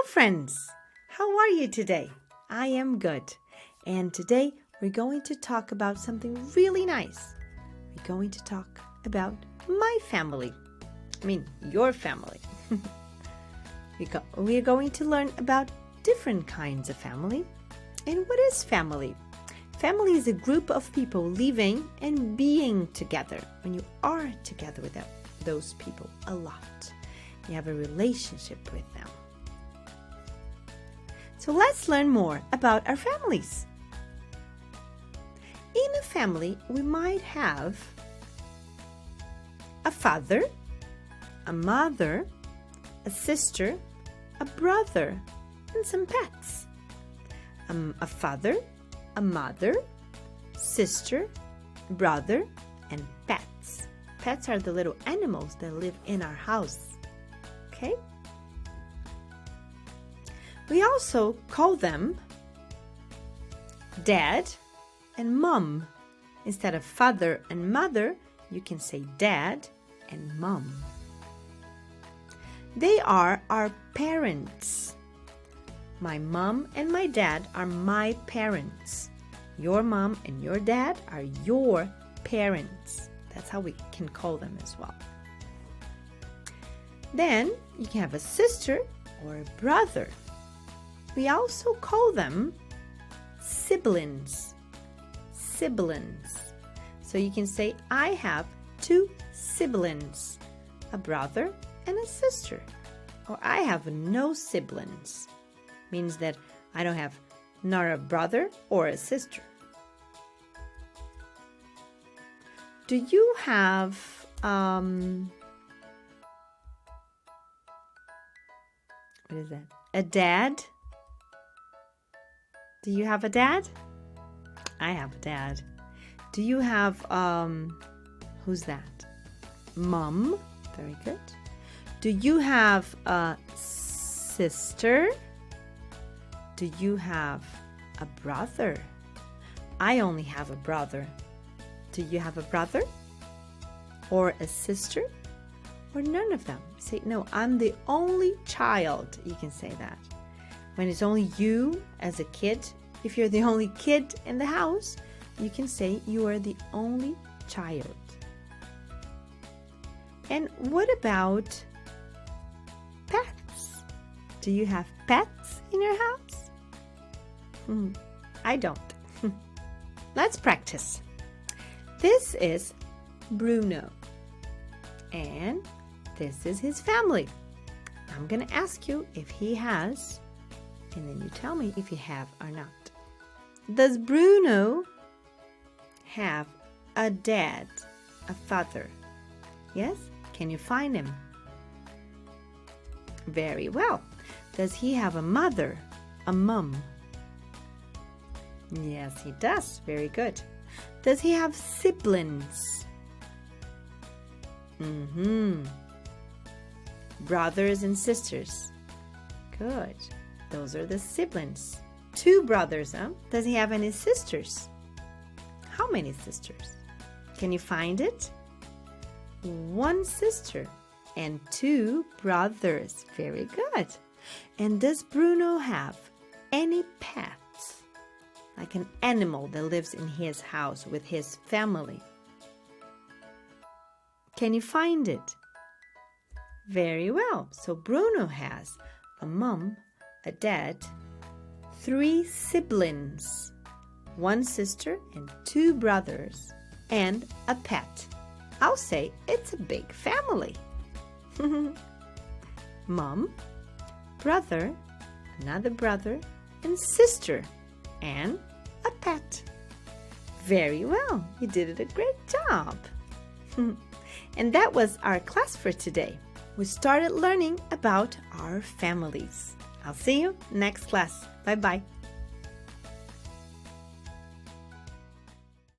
friends! How are you today? I am good. And today we're going to talk about something really nice. We're going to talk about my family. I mean, your family. We're going to learn about different kinds of family. And what is family? Family is a group of people living and being together. When you are together with those people a lot, you have a relationship with them. So let's learn more about our families. In a family, we might have a father, a mother, a sister, a brother, and some pets. A father, a mother, sister, brother, and pets. Pets are the little animals that live in our house. Okay? We also call them dad and mom. Instead of father and mother, you can say dad and mom. They are our parents. My mom and my dad are my parents. Your mom and your dad are your parents. That's how we can call them as well. Then you can have a sister or a brother. We also call them siblings. Siblings. So you can say, I have 2 siblings, a brother and a sister. Or I have no siblings. Means that I don't have nor a brother or a sister. Do you have what is that? A dad? Do you have a dad? I have a dad. Do you have who's that? Mom. Very good. Do you have a sister? Do you have a brother? I only have a brother. Do you have a brother? Or a sister? Or none of them? Say, no, I'm the only child. You can say that. When it's only you as a kid, if you're the only kid in the house, you can say you are the only child. And what about pets? Do you have pets in your house? I don't. Let's practice. This is Bruno. And this is his family. I'm going to ask you if he has, and then you tell me if you have or not. Does Bruno have a dad, a father? Yes? Can you find him? Very well. Does he have a mother, a mom? Yes, he does. Very good. Does he have siblings? Brothers and sisters. Good. Those are the siblings. 2 brothers, huh? Does he have any sisters? How many sisters? Can you find it? 1 sister and 2 brothers. Very good. And does Bruno have any pets? Like an animal that lives in his house with his family? Can you find it? Very well. So Bruno has a mom, a dad, 3 siblings, 1 sister and 2 brothers, and a pet. I'll say it's a big family. Mom, brother, another brother, and sister, and a pet. Very well. You did a great job. And that was our class for today. We started learning about our families. I'll see you next class. Bye-bye.